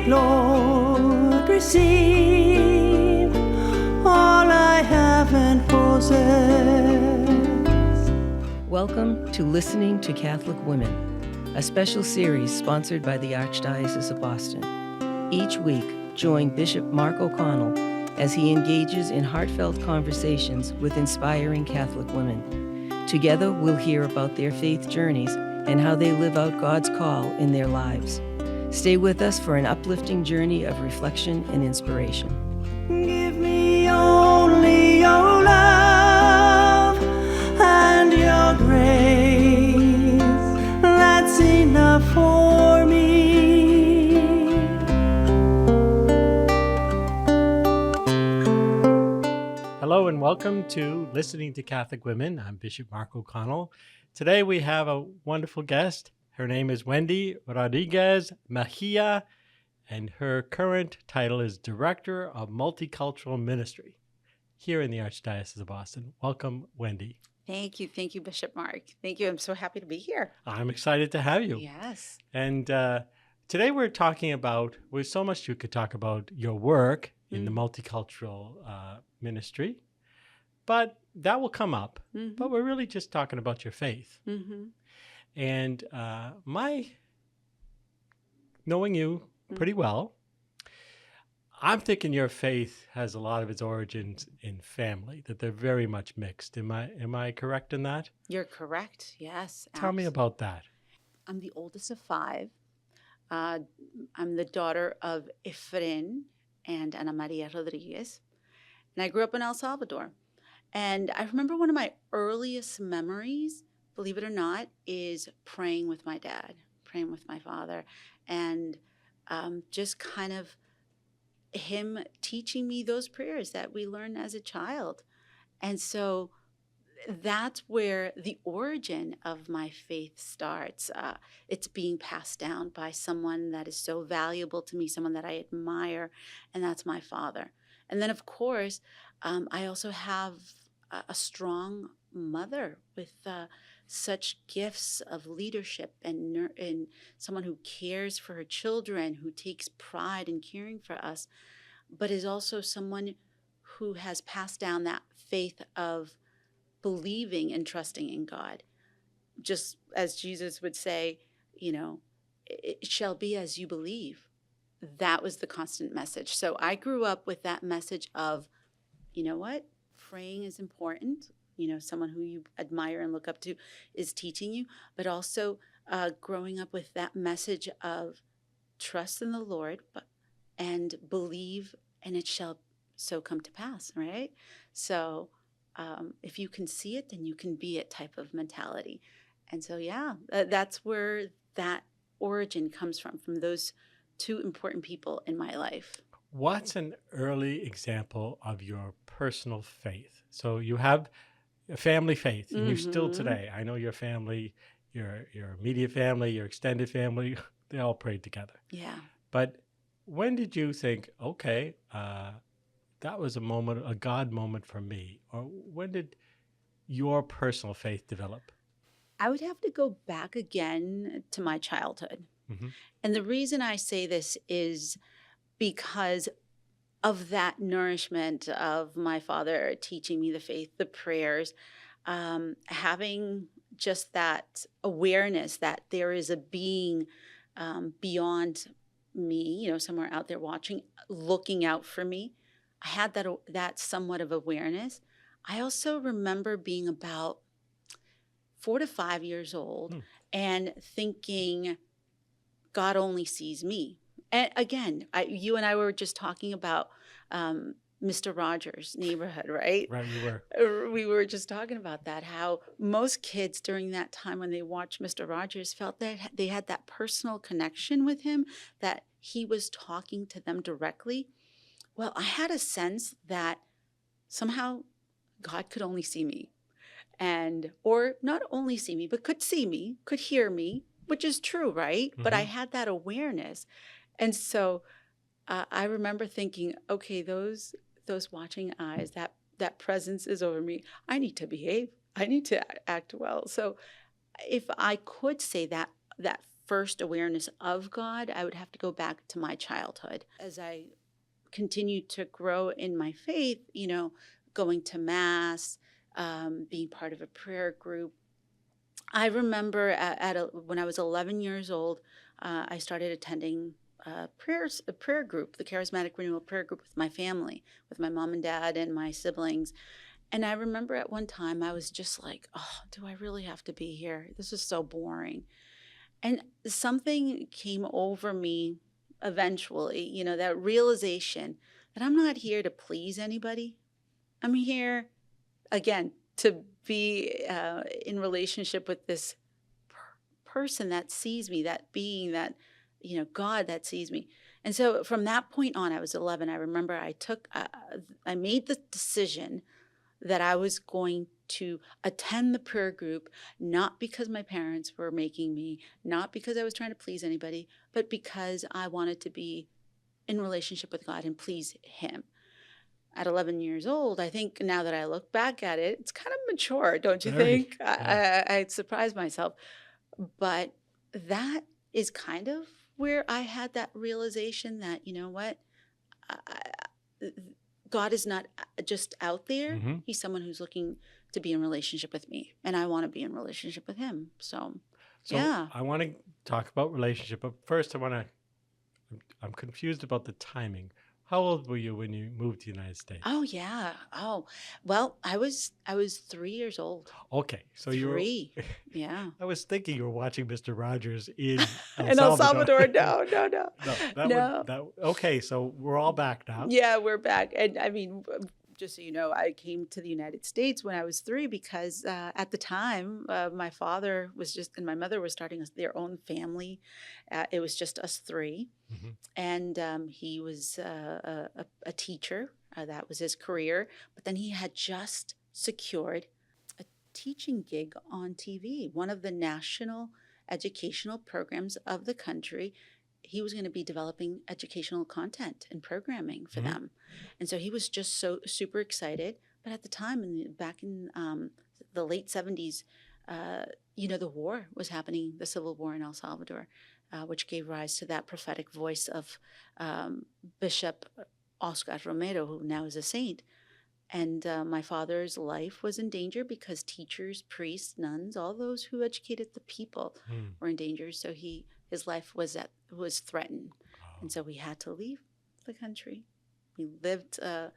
Receive, Lord, receive all I have and possess. Welcome to Listening to Catholic Women, a special series sponsored by the Archdiocese of Boston. Each week, join Bishop Mark O'Connell as he engages in heartfelt conversations with inspiring Catholic women. Together, we'll hear about their faith journeys and how they live out God's call in their lives. Stay with us for an uplifting journey of reflection and inspiration. Give me only your love and your grace. That's enough for me. Hello and welcome to Listening to Catholic Women. I'm Bishop Mark O'Connell. Today we have a wonderful guest. Her name is Wendy Rodriguez Mejia, and her current title is Director of Multicultural Ministry here in the Archdiocese of Boston. Welcome, Wendy. Thank you, Bishop Mark. Thank you. I'm so happy to be here. I'm excited to have you. Yes. And today we're talking about, there's so much you could talk about your work in the multicultural ministry, but that will come up. But we're really just talking about your faith. And knowing you pretty well, I'm thinking your faith has a lot of its origins in family, that they're very much mixed. Am I correct in that? You're correct. Yes. Tell me about that. I'm the oldest of five. I'm the daughter of Efren and Ana Maria Rodriguez. And I grew up in El Salvador. And I remember one of my earliest memories, believe it or not, is praying with my dad, praying with my father, and just kind of him teaching me those prayers that we learn as a child. And so that's where the origin of my faith starts. It's being passed down by someone that is so valuable to me, someone that I admire, and that's my father. And then, of course, I also have a strong mother with such gifts of leadership and someone who cares for her children, who takes pride in caring for us, but is also someone who has passed down that faith of believing and trusting in God. Just as Jesus would say, it shall be as you believe. That was the constant message. So I grew up with that message of, you know what? Praying is important. Someone who you admire and look up to is teaching you, but also growing up with that message of trust in the Lord and believe, and it shall so come to pass, right? So if you can see it, then you can be it type of mentality. And so, that's where that origin comes from those two important people in my life. What's an early example of your personal faith? So you have a family faith, and you still today. I know your family, your immediate family, your extended family, they all prayed together. Yeah. But when did you think, okay, that was a moment, a God moment for me? Or when did your personal faith develop? I would have to go back again to my childhood. And the reason I say this is because of that nourishment of my father teaching me the faith, the prayers, having just that awareness that there is a being beyond me, somewhere out there watching, looking out for me. I had that somewhat of awareness. I also remember being about 4 to 5 years old and thinking, God only sees me. And again, you and I were just talking about Mr. Rogers' Neighborhood, right? Right, we were. We were just talking about that, how most kids during that time when they watched Mr. Rogers felt that they had that personal connection with him, that he was talking to them directly. Well, I had a sense that somehow God could only see me, or not only see me, but could see me, could hear me, which is true, right? But I had that awareness. And so I remember thinking, okay, those watching eyes, that presence is over me. I need to behave. I need to act well. So if I could say that first awareness of God, I would have to go back to my childhood. As I continued to grow in my faith, going to mass, being part of a prayer group. I remember when I was 11 years old, I started attending a prayer group, the Charismatic Renewal Prayer Group with my family, with my mom and dad and my siblings. And I remember at one time I was just like, oh, do I really have to be here? This is so boring. And something came over me eventually, that realization that I'm not here to please anybody. I'm here, again, to be in relationship with this person that sees me, that being, that, God that sees me. And so from that point on, I was 11. I remember I made the decision that I was going to attend the prayer group, not because my parents were making me, not because I was trying to please anybody, but because I wanted to be in relationship with God and please Him. At 11 years old, I think now that I look back at it, it's kind of mature, don't you Very, think? yeah. I surprised myself. But that is kind of where I had that realization that, you know what? I- God is not just out there. hmm He's someone who's looking to be in relationship with me, and I want to be in relationship with Him. So, So yeah. I want to talk about relationship, but first I'm confused about the timing. How old were you when you moved to the United States? Oh, yeah. Oh, well, I was 3 years old. Okay, so you were. 3. Yeah. I was thinking you were watching Mr. Rogers in El In El Salvador. Salvador, no, no, no, No, no. okay, so we're all back now. Yeah, we're back. And I mean, just so you know, I came to the United States when I was 3 because at the time, my father was and my mother was starting their own family. It was just us 3. Mhm. And he was a teacher. That was his career. But then he had just secured a teaching gig on TV, one of the national educational programs of the country. He was going to be developing educational content and programming for Mhm. them. And so he was just so super excited. But at the time, back in the late 70s, the war was happening, the civil war in El Salvador, which gave rise to that prophetic voice of Bishop Oscar Romero, who now is a saint. And my father's life was in danger because teachers, priests, nuns, all those who educated the people Mm. were in danger. So his life was threatened, Oh. and so we had to leave the country. We lived, a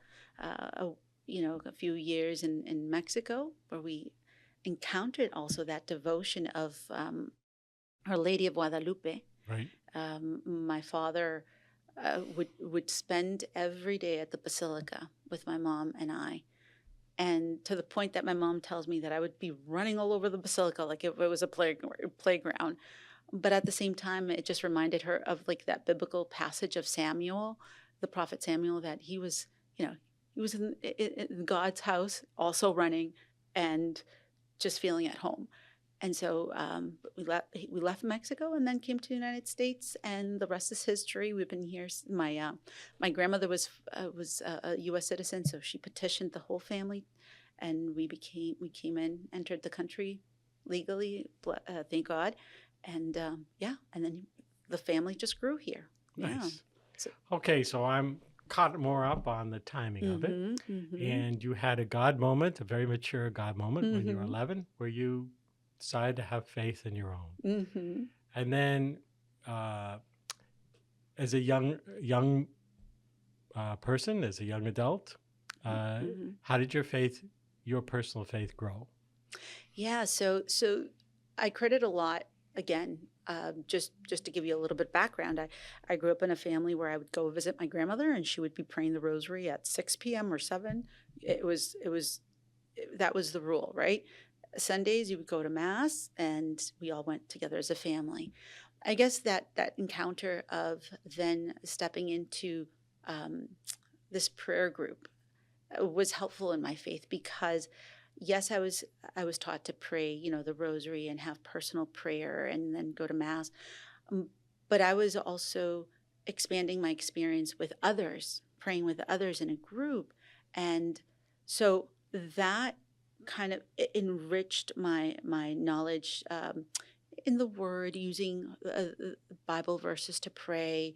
few years in Mexico, where we encountered also that devotion of Our Lady of Guadalupe. Right. My father would spend every day at the basilica with my mom and I. And to the point that my mom tells me that I would be running all over the basilica like it was a playground. But at the same time, it just reminded her of like that biblical passage of Samuel, the prophet Samuel, that he was in God's house, also running and just feeling at home. And so we left Mexico and then came to the United States, and the rest is history. We've been here. My grandmother was a U.S. citizen, so she petitioned the whole family, and we entered the country legally. Thank God, and and then the family just grew here. Yeah. Nice. So, Okay, so I'm caught more up on the timing of it. And you had a God moment, a very mature God moment when you were 11, where you decided to have faith in your own. And then as a young person, as a young adult, how did your personal faith grow? Yeah, so I credit a lot, again, just to give you a little bit of background. I grew up in a family where I would go visit my grandmother, and she would be praying the rosary at 6 p.m. or 7. That was the rule, right? Sundays you would go to mass, and we all went together as a family. I guess that encounter of then stepping into this prayer group was helpful in my faith, because yes, I was taught to pray, the rosary and have personal prayer and then go to mass. But I was also expanding my experience with others, praying with others in a group. And so that kind of enriched my knowledge in the Word, using Bible verses to pray,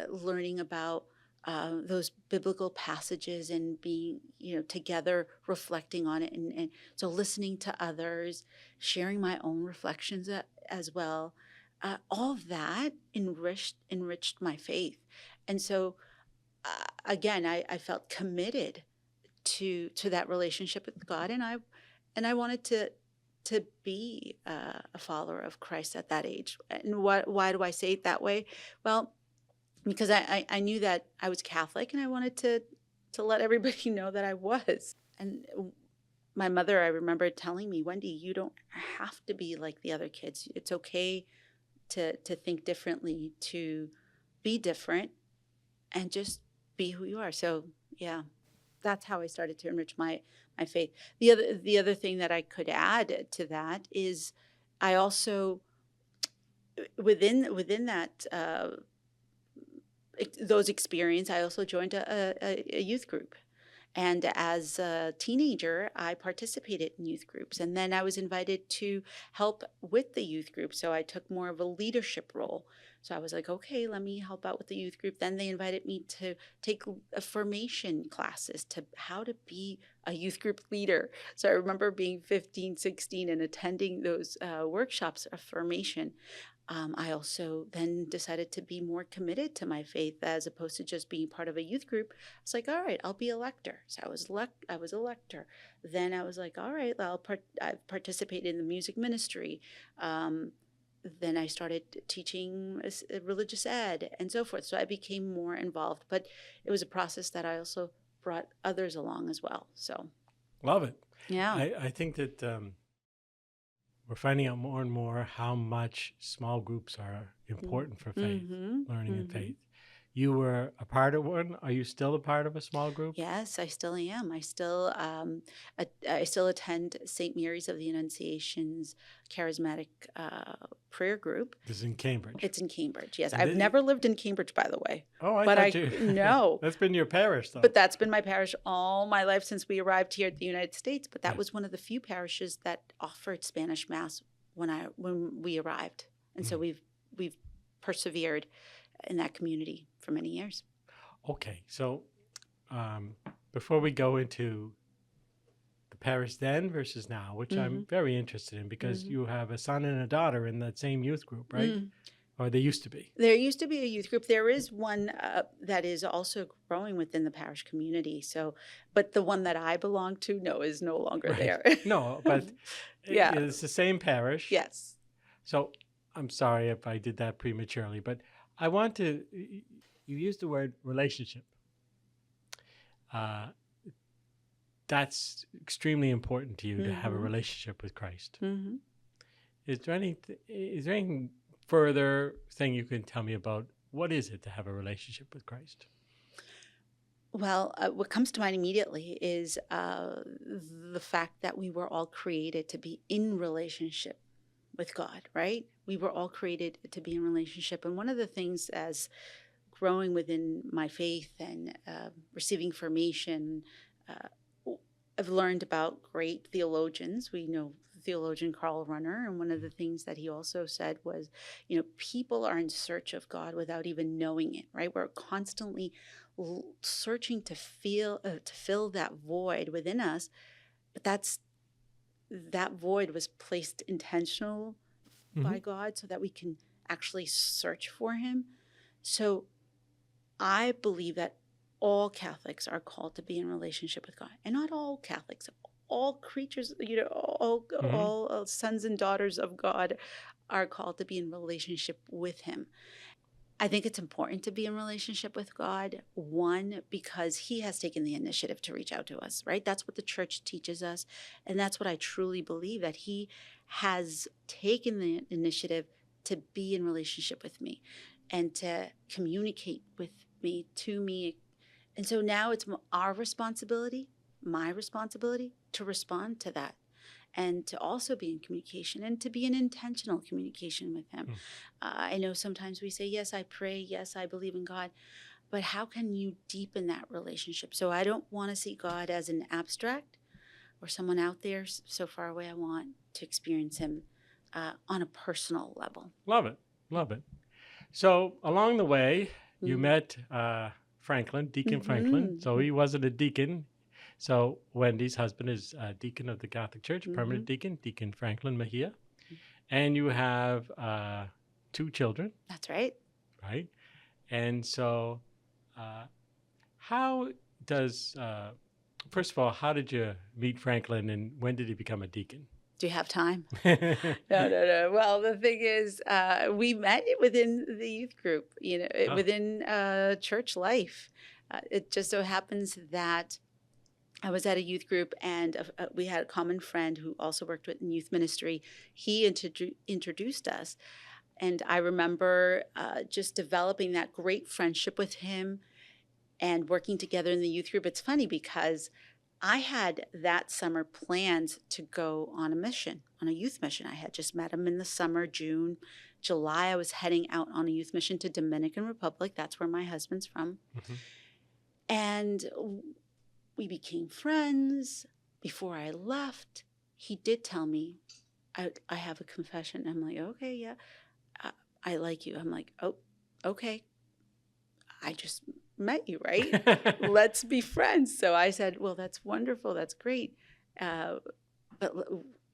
learning about those biblical passages and being, together reflecting on it. And so listening to others, sharing my own reflections as well. All of that enriched my faith. And so, again, I felt committed to that relationship with God. And I wanted to be a follower of Christ at that age. And why do I say it that way? Well, because I knew that I was Catholic, and I wanted to let everybody know that I was. And my mother, I remember telling me, Wendy, you don't have to be like the other kids. It's okay to think differently, to be different, and just be who you are. So yeah, that's how I started to enrich my faith. The other thing that I could add to that is I also within that those experience, I also joined a youth group. And as a teenager, I participated in youth groups. And then I was invited to help with the youth group. So I took more of a leadership role. So I was like, okay, let me help out with the youth group. Then they invited me to take formation classes to how to be a youth group leader. So I remember being 15, 16 and attending those workshops of formation. I also then decided to be more committed to my faith as opposed to just being part of a youth group. I was like, all right, I'll be a lector. So I was a lector. Then I was like, all right, I participated in the music ministry. Then I started teaching religious ed and so forth. So I became more involved. But it was a process that I also brought others along as well. So Love it. yeah. I think that we're finding out more and more how much small groups are important for faith, learning and faith. You were a part of one. Are you still a part of a small group? Yes, I still am. I still attend St. Mary's of the Annunciation's charismatic prayer group. This is in Cambridge. It's in Cambridge. Yes, I've never lived in Cambridge, by the way. Oh, I but thought you. No. That's been your parish, though. But that's been my parish all my life since we arrived here at the United States. But that was one of the few parishes that offered Spanish Mass when we arrived, and so we've persevered in that community for many years. Okay, so before we go into the parish then versus now, which I'm very interested in because you have a son and a daughter in that same youth group, right? Or they used to be. There used to be a youth group. There is one that is also growing within the parish community. So, but the one that I belong to, is no longer there. No, but it's the same parish. Yes. So I'm sorry if I did that prematurely, but I want to, you used the word relationship. That's extremely important to you to have a relationship with Christ. Is there anything further thing you can tell me about what is it to have a relationship with Christ? Well, what comes to mind immediately is the fact that we were all created to be in relationship with God, right? We were all created to be in relationship. And one of the things as growing within my faith and receiving formation, I've learned about great theologians. We know theologian Karl Rahner, and one of the things that he also said was, people are in search of God without even knowing it, right? We're constantly searching to fill that void within us, but that void was placed intentional by God so that we can actually search for him. So I believe that all Catholics are called to be in relationship with God, and not all Catholics, all creatures, all sons and daughters of God are called to be in relationship with him. I think it's important to be in relationship with God, one, because he has taken the initiative to reach out to us, right? That's what the church teaches us. And that's what I truly believe, that he has taken the initiative to be in relationship with me and to communicate with me, to me. And so now it's our responsibility, my responsibility, to respond to that and to also be in communication and to be in intentional communication with him. I know sometimes we say, yes, I pray, yes, I believe in God, but how can you deepen that relationship? So I don't want to see God as an abstract or someone out there so far away. I want to experience him on a personal level. Love it. Love it. So along the way, you Mhm. met Franklin, Deacon Franklin. So he wasn't a deacon. So Wendy's husband is a deacon of the Catholic Church, permanent deacon, Deacon Franklin Mejia. And you have 2 children, That's right. right? And so how does, first of all, how did you meet Franklin and when did he become a deacon? Do you have time? No. Well, the thing is, we met within the youth group, Oh. within church life. It just so happens that I was at a youth group and we had a common friend who also worked in youth ministry. He introduced us. And I remember just developing that great friendship with him and working together in the youth group. It's funny because I had that summer plans to go on a mission, on a youth mission. I had just met him in the summer, June, July. I was heading out on a youth mission to Dominican Republic. That's where my husband's from. Mhm. And we became friends. Before I left, he did tell me, I have a confession. I'm like, okay, yeah, I like you. I'm like, oh, okay. I just met you, right? Let's be friends. So I said, well, that's wonderful. That's great. But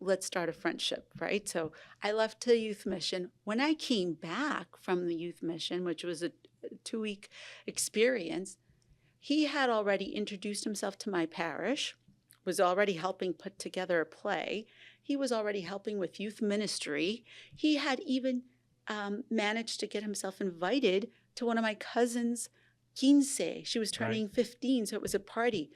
let's start a friendship, right? So I left the youth mission. When I came back from the youth mission, which was a 2-week experience, he had already introduced himself to my parish, was already helping put together a play. He was already helping with youth ministry. He had even managed to get himself invited to one of my cousin's quince. She was turning 15, so it was a party.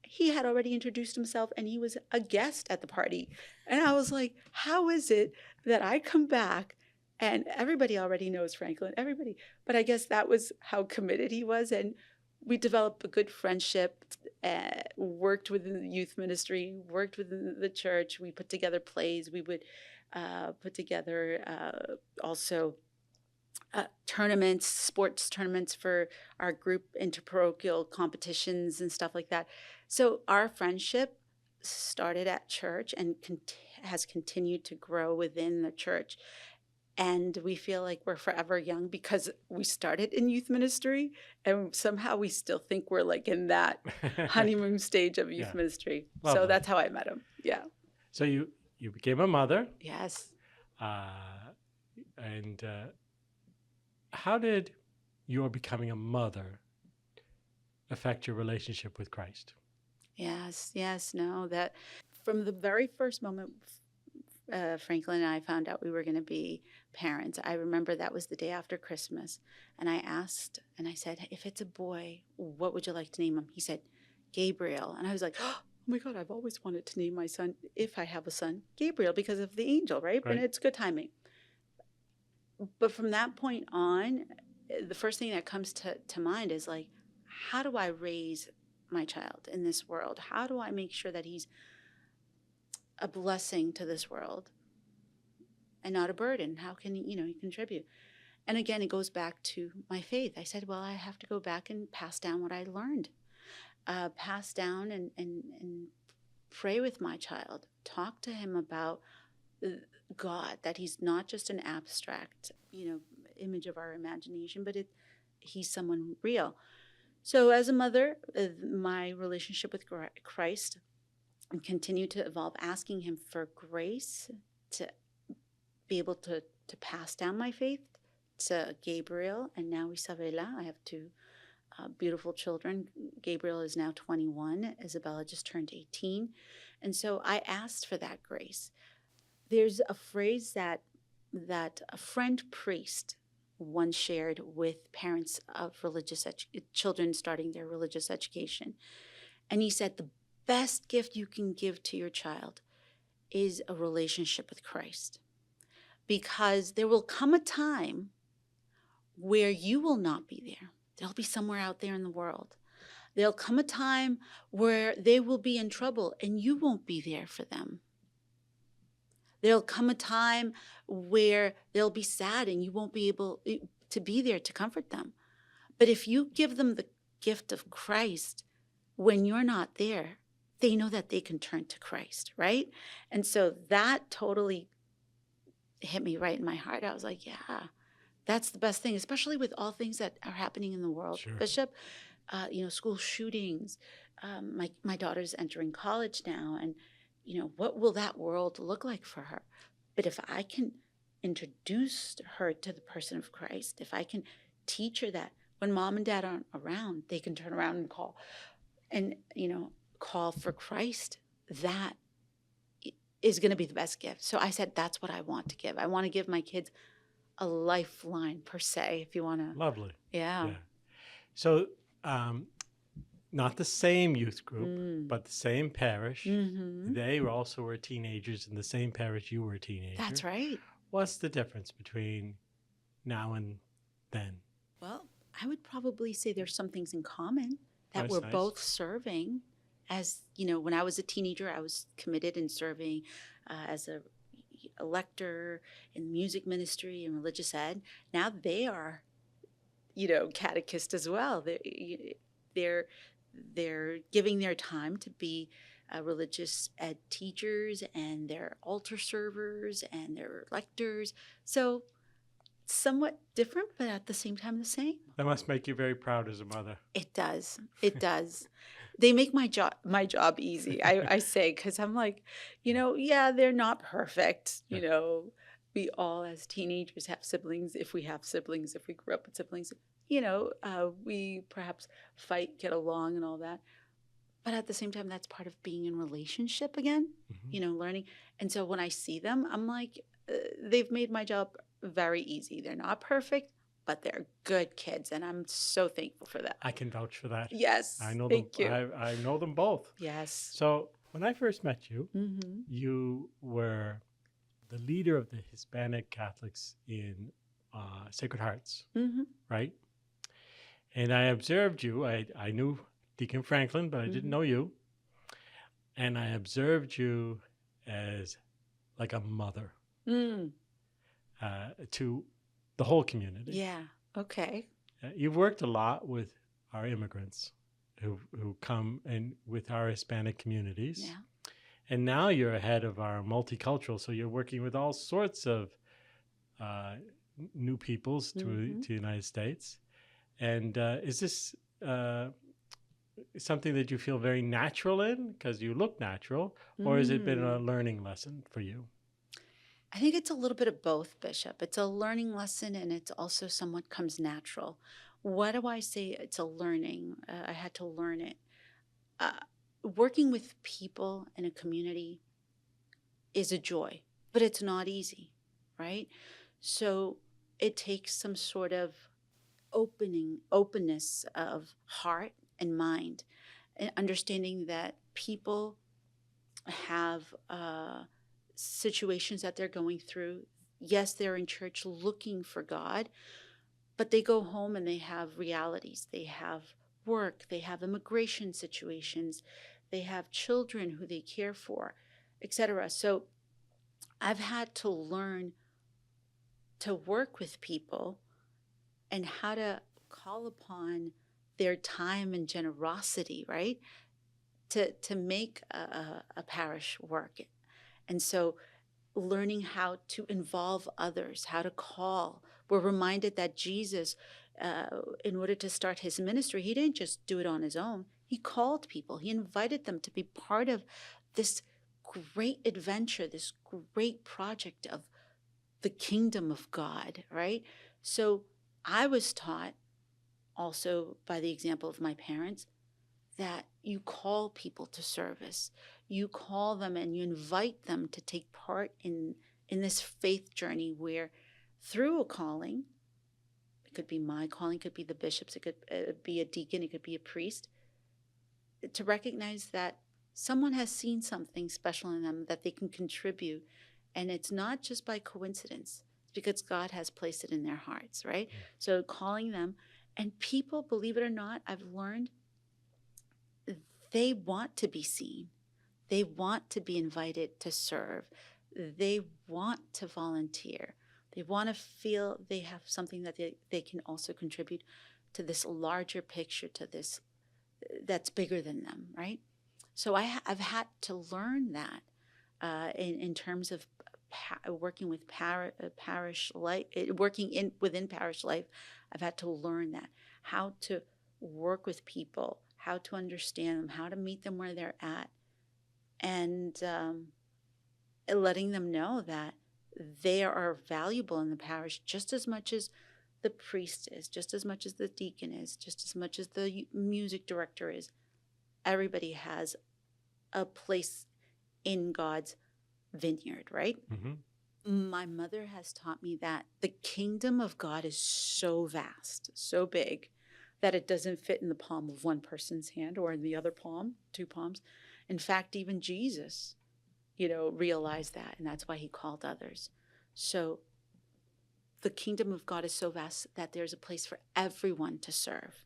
He had already introduced himself and he was a guest at the party. And I was like, how is it that I come back and everybody already knows Franklin, everybody. But I guess that was how committed he was. And we developed a good friendship, worked within the youth ministry, worked within the church. We put together plays. We would put together also tournaments, sports tournaments for our group, interparochial competitions and stuff like that. So our friendship started at church and has continued to grow within the church. And we feel like we're forever young because we started in youth ministry and somehow we still think we're like in that honeymoon stage of youth ministry. Lovely. So that's how I met him. Yeah. So you became a mother. Yes. And how did your becoming a mother affect your relationship with Christ? Yes. No, that from the very first moment Franklin and I found out we were going to be parents, I remember that was the day after Christmas. And I asked, and I said, if it's a boy, what would you like to name him? He said, Gabriel. And I was like, oh my God, I've always wanted to name my son, if I have a son, Gabriel, because of the angel, right? And it's good timing. But from that point on, the first thing that comes to mind is like, how do I raise my child in this world? How do I make sure that he's a blessing to this world and not a burden? How can he contribute? And again, it goes back to my faith. I said, well, I have to go back and pass down what I learned, pass down and pray with my child, talk to him about God, that he's not just an abstract, image of our imagination, but he's someone real. So as a mother, my relationship with Christ and continue to evolve, asking him for grace to be able to pass down my faith to Gabriel and now Isabella. I have 2 beautiful children. Gabriel is now 21. Isabella just turned 18. And so I asked for that grace. There's a phrase that a friend priest once shared with parents of religious children starting their religious education. And he said, the best gift you can give to your child is a relationship with Christ. Because there will come a time where you will not be there. They'll be somewhere out there in the world. There'll come a time where they will be in trouble and you won't be there for them. There'll come a time where they'll be sad and you won't be able to be there to comfort them. But if you give them the gift of Christ, when you're not there, they know that they can turn to Christ, right? And so that totally hit me right in my heart. I was like, yeah, that's the best thing, especially with all things that are happening in the world. Sure. Bishop, school shootings. My daughter's entering college now, and what will that world look like for her? But if I can introduce her to the person of Christ, if I can teach her that when mom and dad aren't around, they can turn around and call for Christ, that is going to be the best gift. So I said, that's what I want to give. I want to give my kids a lifeline, per se, if you want to. Lovely. Yeah. So, not the same youth group, but the same parish. Mm-hmm. They also were teenagers in the same parish you were a teenager. That's right. What's the difference between now and then? Well, I would probably say there's some things in common that That's we're nice. both serving. As when I was a teenager, I was committed in serving as a lector in music ministry and religious ed. Now they are, catechists as well. They're giving their time to be religious ed teachers, and they're altar servers, and they're lectors. So somewhat different, but at the same time the same. That must make you very proud as a mother. It does. It does. They make my job easy, I say, because I'm like, they're not perfect. We all as teenagers have siblings, if we have siblings, if we grew up with siblings. We perhaps fight, get along, and all that. But at the same time, that's part of being in relationship again, learning. And so when I see them, I'm like, they've made my job very easy. They're not perfect, but they're good kids, and I'm so thankful for that. I can vouch for that. Yes, I know thank them. you. I know them both. Yes. So when I first met you, Mm-hmm. you were the leader of the Hispanic Catholics in Sacred Hearts, Mm-hmm. right? And I observed you. I knew Deacon Franklin, but I didn't know you. And I observed you as like a mother to the whole community. Yeah. Okay. You've worked a lot with our immigrants who come and with our Hispanic communities. Yeah. And now you're head of our multicultural, so you're working with all sorts of new peoples to the United States. And is this something that you feel very natural in, because you look natural, or has it been a learning lesson for you? I think it's a little bit of both, Bishop. It's a learning lesson, and it's also somewhat comes natural. What do I say? It's a learning. I had to learn it. Working with people in a community is a joy, but it's not easy, right? So it takes some sort of openness of heart and mind, and understanding that people have situations that they're going through. Yes, they're in church looking for God, but they go home and they have realities. They have work, they have immigration situations, they have children who they care for, etc. So I've had to learn to work with people and how to call upon their time and generosity, right? To make a parish work. And so learning how to involve others, how to call. We're reminded that Jesus, in order to start his ministry, he didn't just do it on his own. He called people. He invited them to be part of this great adventure, this great project of the kingdom of God, right? So I was taught also by the example of my parents that you call people to service. You call them and you invite them to take part in this faith journey where through a calling, it could be my calling, it could be the bishop's, it could be a deacon, it could be a priest, to recognize that someone has seen something special in them that they can contribute. And it's not just by coincidence, it's because God has placed it in their hearts, right? So calling them, and people, believe it or not, I've learned, they want to be seen. They want to be invited to serve. They want to volunteer. They want to feel they have something that they can also contribute to this larger picture, to this that's bigger than them, right? So I've had to learn that in terms of working with parish life, within parish life, I've had to learn that, how to work with people, how to understand them, how to meet them where they're at, and letting them know that they are valuable in the parish just as much as the priest is, just as much as the deacon is, just as much as the music director is. Everybody has a place in God's vineyard, right? Mm-hmm. My mother has taught me that the kingdom of God is so vast, so big, that it doesn't fit in the palm of one person's hand or in the other palm, two palms. In fact, even Jesus, realized that, and that's why he called others. So the kingdom of God is so vast that there's a place for everyone to serve.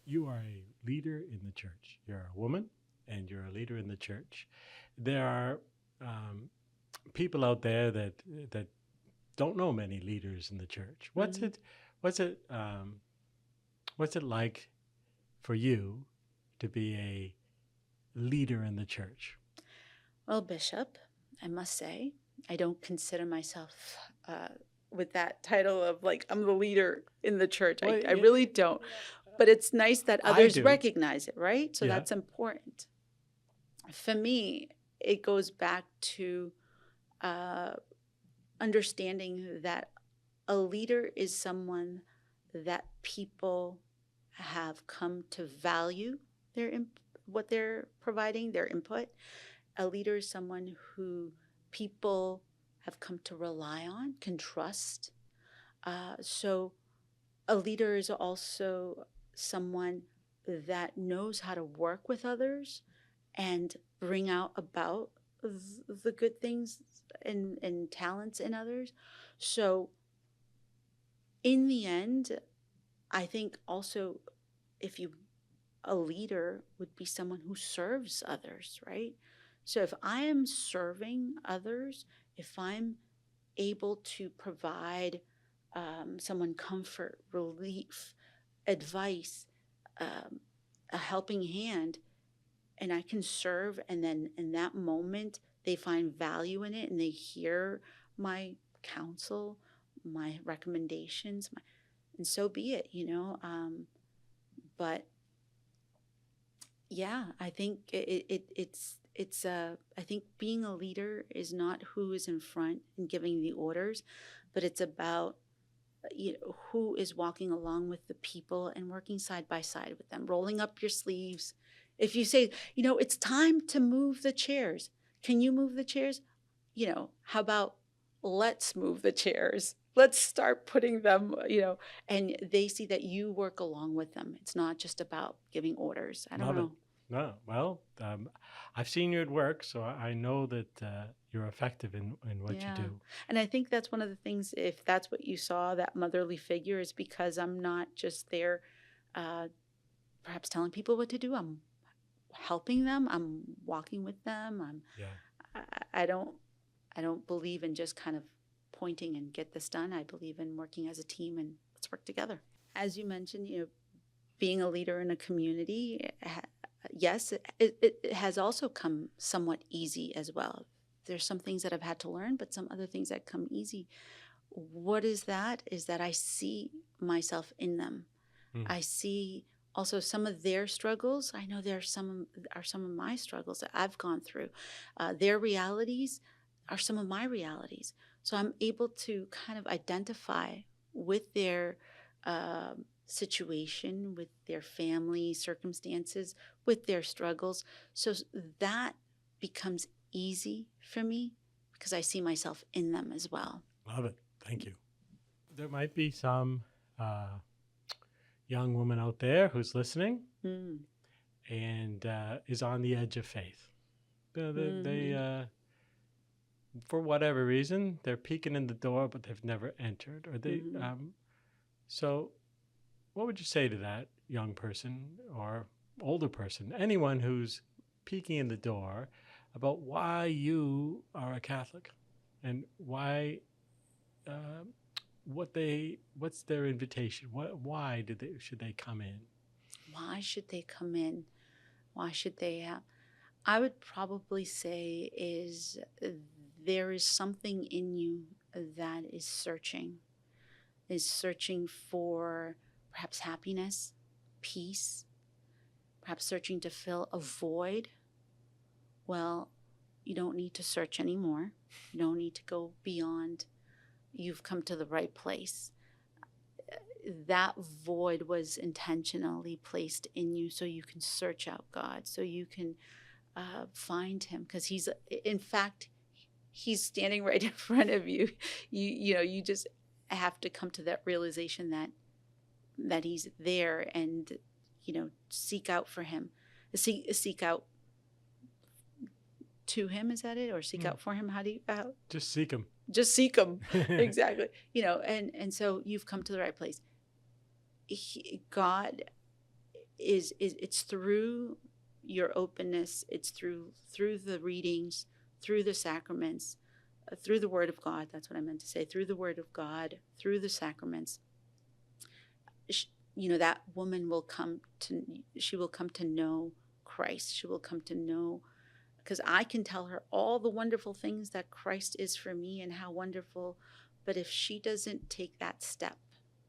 You are a leader in the church. You're a woman, and you're a leader in the church. There are people out there that don't know many leaders in the church. What's it like for you to be a leader in the church? Well, Bishop, I must say, I don't consider myself with that title of like I'm the leader in the church. Well, I really don't. But it's nice that others do. recognize it, right? So Yeah. that's important. For me, it goes back to understanding that a leader is someone that people have come to value what they're providing, their input. A leader is someone who people have come to rely on, can trust. So a leader is also someone that knows how to work with others and bring out about the good things and talents in others. So in the end, I think also a leader would be someone who serves others, right? So if I am serving others, if I'm able to provide someone comfort, relief, advice, a helping hand, and I can serve, and then in that moment they find value in it and they hear my counsel, my recommendations, and so be it, but yeah, I think I think being a leader is not who is in front and giving the orders, but it's about who is walking along with the people and working side by side with them, rolling up your sleeves. If you say, it's time to move the chairs, can you move the chairs? How about let's move the chairs? Let's start putting them, and they see that you work along with them. It's not just about giving orders. I don't Love know. it. No, well, I've seen you at work, so I know that you're effective in what you do. And I think that's one of the things, if that's what you saw, that motherly figure, is because I'm not just there perhaps telling people what to do. I'm helping them. I'm walking with them. I don't believe in just kind of pointing and get this done. I believe in working as a team and let's work together. As you mentioned, being a leader in a community, yes, it has also come somewhat easy as well. There's some things that I've had to learn, but some other things that come easy. What is that? Is that I see myself in them. I see also some of their struggles. I know there are some of my struggles that I've gone through. Their realities are some of my realities. So I'm able to kind of identify with their situation, with their family circumstances, with their struggles. So that becomes easy for me because I see myself in them as well. Love it. Thank you. There might be some young woman out there who's listening and is on the edge of faith. They for whatever reason, they're peeking in the door, but they've never entered. Or they, so what would you say to that young person or older person, anyone who's peeking in the door, about why you are a Catholic and why, what's their invitation? Why should they come in? Why should they come in? Why should they? I would probably say is there is something in you that is searching for perhaps happiness, peace, perhaps searching to fill a void. Well, you don't need to search anymore. You don't need to go beyond. You've come to the right place. That void was intentionally placed in you so you can search out God, so you can find him, because he's, in fact, he's standing right in front of you. You just have to come to that realization that he's there, and seek out for him, seek out to him. Is that it? Or seek out for him? How do you just seek him? Just seek him. Exactly. And so you've come to the right place. God is it's through your openness, it's through the readings, through the sacraments, through the Word of God. That's what I meant to say. Through the Word of God, through the sacraments, that woman will come to know Christ. She will come to know, because I can tell her all the wonderful things that Christ is for me and how wonderful, but if she doesn't take that step,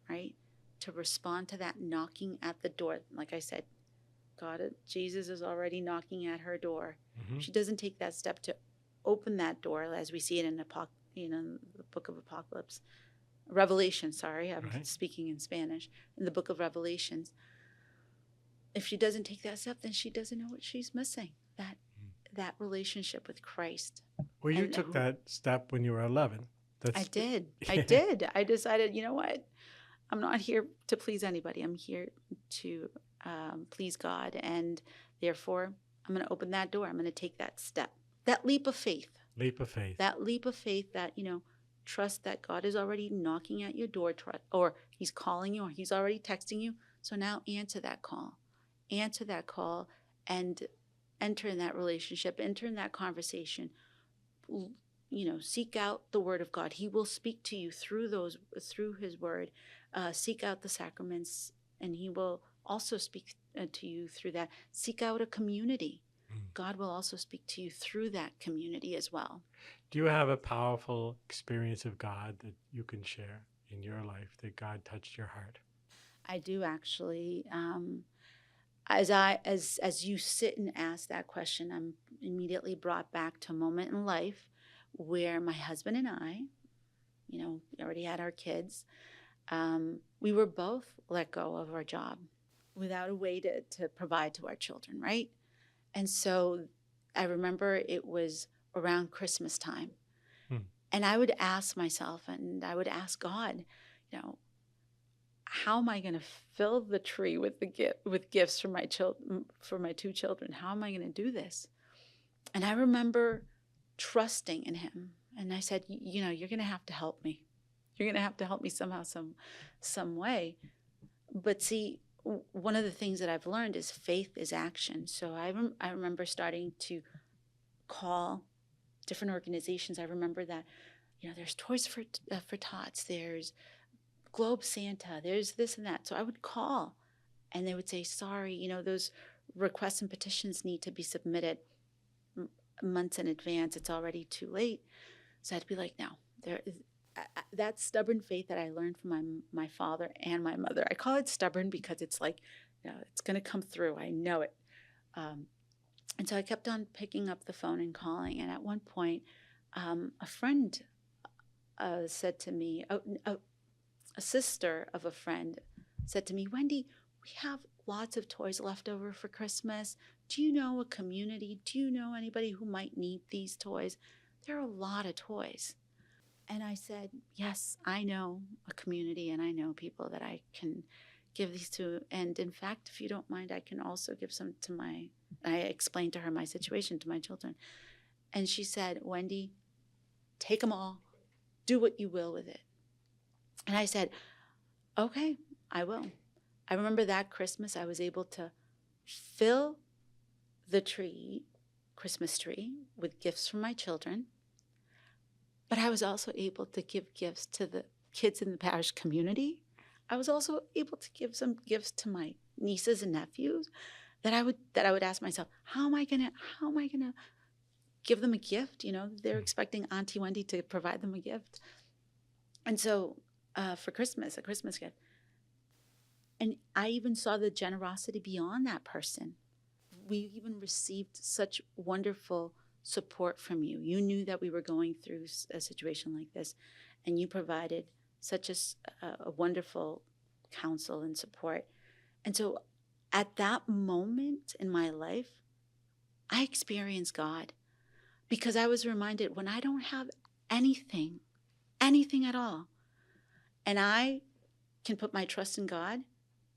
right, to respond to that knocking at the door, like I said, Jesus is already knocking at her door. Mm-hmm. She doesn't take that step to open that door, as we see it in the book of Revelation. Sorry, I'm speaking in Spanish. In the book of Revelations, if she doesn't take that step, then she doesn't know what she's missing. That relationship with Christ. Well, you took that step when you were 11. I did. I decided, you know what? I'm not here to please anybody. I'm here to please God. And therefore, I'm going to open that door. I'm going to take that step, that leap of faith. That leap of faith that, trust that God is already knocking at your door, or he's calling you, or he's already texting you. So now answer that call. And enter in that relationship, enter in that conversation. Seek out the Word of God. He will speak to you through his Word. Seek out the sacraments, and he will also speak to you through that. Seek out a community. God will also speak to you through that community as well. Do you have a powerful experience of God that you can share in your life, that God touched your heart? I do, actually. As you sit and ask that question, I'm immediately brought back to a moment in life where my husband and I, already had our kids. We were both let go of our job without a way to provide to our children, right? And so I remember it was around Christmas time. And I would ask myself, and I would ask God, how am I going to fill the tree with gifts for my two children? How am I going to do this? And I remember trusting in him. And I said, you're going to have to help me. You're going to have to help me somehow, some way. But see, one of the things that I've learned is faith is action. So I remember starting to call different organizations. I remember that, there's Toys for Tots, there's Globe Santa, there's this and that. So I would call, and they would say, sorry, those requests and petitions need to be submitted months in advance. It's already too late. So I'd be like, no, that stubborn faith that I learned from my father and my mother. I call it stubborn because it's like, it's going to come through. I know it. And so I kept on picking up the phone and calling. And at one point, a friend said to me, a sister of a friend said to me, Wendy, we have lots of toys left over for Christmas. Do you know a community? Do you know anybody who might need these toys? There are a lot of toys. And I said, yes, I know a community, and I know people that I can give these to. And in fact, if you don't mind, I can also give some to I explained to her my situation, to my children. And she said, Wendy, take them all. Do what you will with it. And I said, okay, I will. I remember that Christmas, I was able to fill the Christmas tree, with gifts from my children. But I was also able to give gifts to the kids in the parish community. I was also able to give some gifts to my nieces and nephews that I would ask myself, how am I gonna give them a gift. They're expecting Auntie Wendy to provide them a gift. And so for Christmas, a Christmas gift. And I even saw the generosity beyond that person. We even received such wonderful support from you. You knew that we were going through a situation like this, and you provided such a wonderful counsel and support. And so at that moment in my life, I experienced God, because I was reminded, when I don't have anything at all, and I can put my trust in God,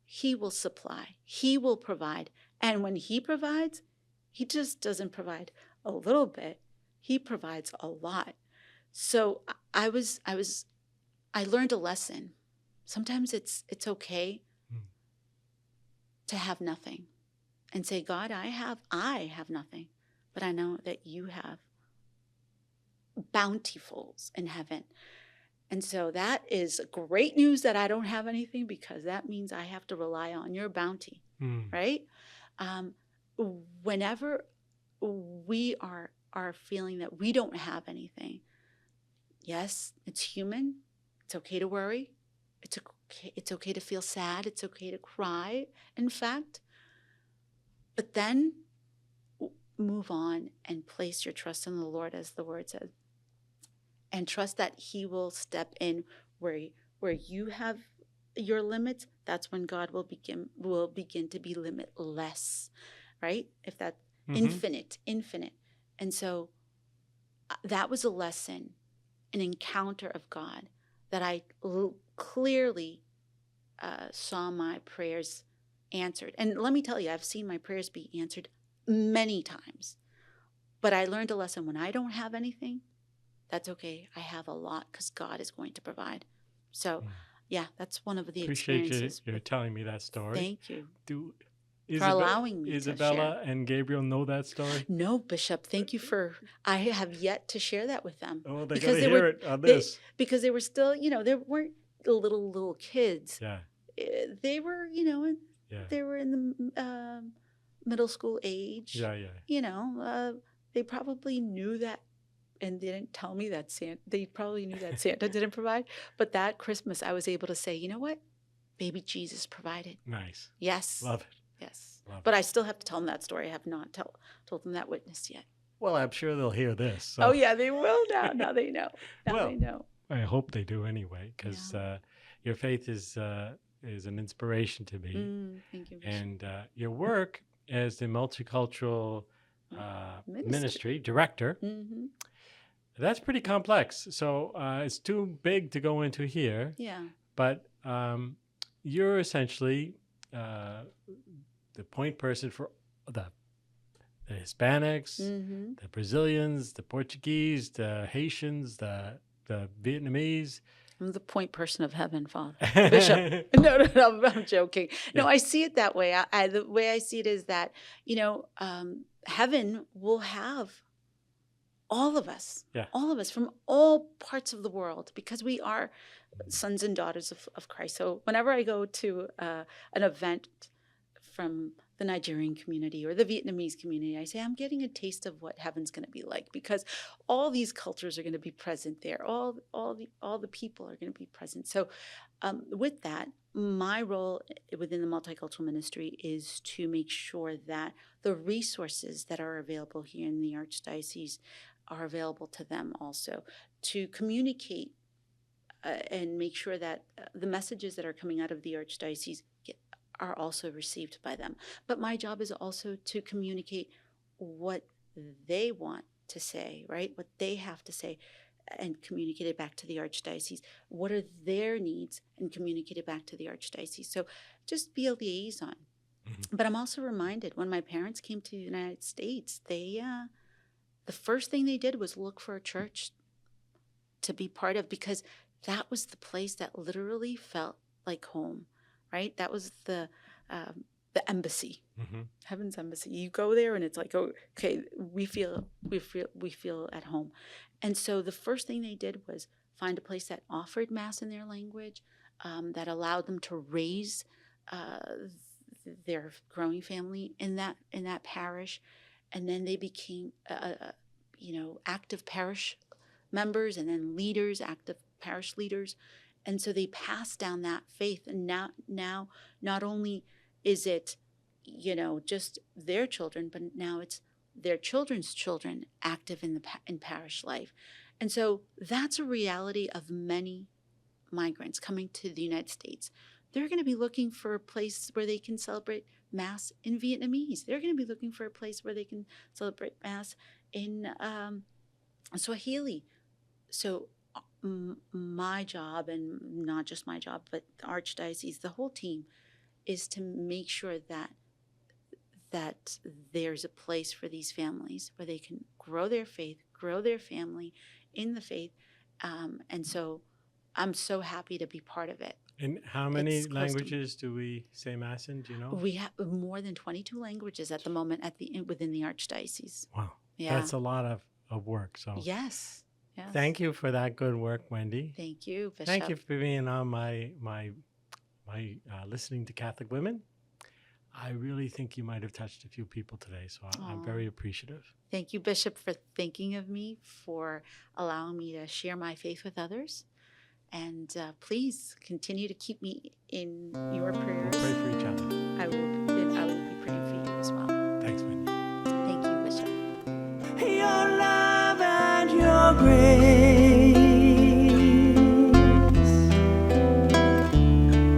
He will supply, He will provide. And when He provides, He just doesn't provide a little bit, He provides a lot. So I learned a lesson. Sometimes it's okay to have nothing and say, God, I have nothing, but I know that you have bountifuls in heaven. And so that is great news that I don't have anything, because that means I have to rely on your bounty, right? Whenever we are feeling that we don't have anything, yes, it's human. It's okay to worry. It's okay to feel sad. It's okay to cry, in fact. But then move on and place your trust in the Lord, as the word says, and trust that He will step in where you have your limits. That's when God will begin to be limitless, right? If that infinite. And so that was a lesson, an encounter of God, that I clearly saw my prayers answered. And let me tell you, I've seen my prayers be answered many times. But I learned a lesson: when I don't have anything, that's okay. I have a lot, because God is going to provide. So, yeah, that's one of the experiences. Appreciate you telling me that story. Thank you. For allowing me to Isabella and Gabriel know that story? No, Bishop. Thank you I have yet to share that with them. Oh, they got to hear it on this. Because they were still, they weren't little kids. Yeah. They were, they were in the middle school age. Yeah. They probably knew that, and they didn't tell me that they probably knew that Santa didn't provide. But that Christmas, I was able to say, you know what? Baby Jesus provided. Nice. Yes. Love it. Yes. But I still have to tell them that story. I have not told them that witness yet. Well, I'm sure they'll hear this. So. Oh, yeah, they will now. Now they know. They know. I hope they do anyway, because your faith is an inspiration to me. Thank you. And your work as the Multicultural Ministry Director, that's pretty complex. So it's too big to go into here. Yeah. But you're essentially the point person for the Hispanics, the Brazilians, the Portuguese, the Haitians, the Vietnamese. I'm the point person of heaven, Father. Bishop. No, I'm joking. No, I see it that way. The way I see it is that, heaven will have all of us from all parts of the world, because we are sons and daughters of Christ. So whenever I go to an event from the Nigerian community or the Vietnamese community, I say, I'm getting a taste of what heaven's going to be like, because all these cultures are going to be present there. All the people are going to be present. So with that, my role within the Multicultural Ministry is to make sure that the resources that are available here in the Archdiocese are available to them also, to communicate and make sure that the messages that are coming out of the Archdiocese are also received by them. But my job is also to communicate what they want to say, right? What they have to say, and communicate it back to the Archdiocese. What are their needs, and communicate it back to the Archdiocese. So just be a liaison. But I'm also reminded, when my parents came to the United States, they the first thing they did was look for a church to be part of, because that was the place that literally felt like home, right? That was the embassy, heaven's embassy. You go there and it's like, oh, okay, we feel at home. And so the first thing they did was find a place that offered Mass in their language, that allowed them to raise their growing family in that parish. And then they became active parish members and then leaders, active parish leaders. And so they pass down that faith. And now not only is it, just their children, but now it's their children's children active in parish life. And so that's a reality of many migrants coming to the United States. They're going to be looking for a place where they can celebrate Mass in Vietnamese. They're going to be looking for a place where they can celebrate Mass in Swahili. So my job, and not just my job, but the Archdiocese, the whole team, is to make sure that there's a place for these families where they can grow their faith, grow their family in the faith. And so I'm so happy to be part of it. And how many languages do we say Mass in? Do you know? We have more than 22 languages at the moment within the Archdiocese. Wow. Yeah. That's a lot of work. So Yes. thank you for that good work, Wendy. Thank you, Bishop. Thank you for being on my Listening to Catholic Women. I really think you might have touched a few people today, so I'm very appreciative. Thank you, Bishop, for thinking of me, for allowing me to share my faith with others. And please continue to keep me in your prayers. We'll pray for each other. I will be praying for you as well. Thanks, Wendy. Thank you, Bishop. Your love and your grace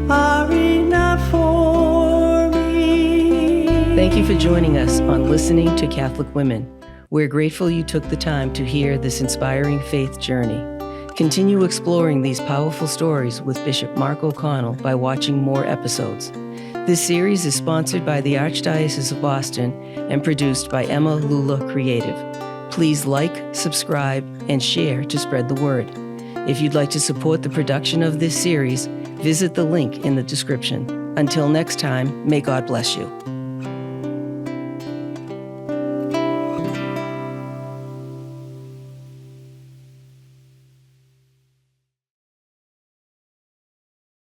are enough for me. Thank you for joining us on Listening to Catholic Women. We're grateful you took the time to hear this inspiring faith journey. Continue exploring these powerful stories with Bishop Mark O'Connell by watching more episodes. This series is sponsored by the Archdiocese of Boston and produced by Emma Lula Creative. Please like, subscribe, and share to spread the word. If you'd like to support the production of this series, visit the link in the description. Until next time, may God bless you.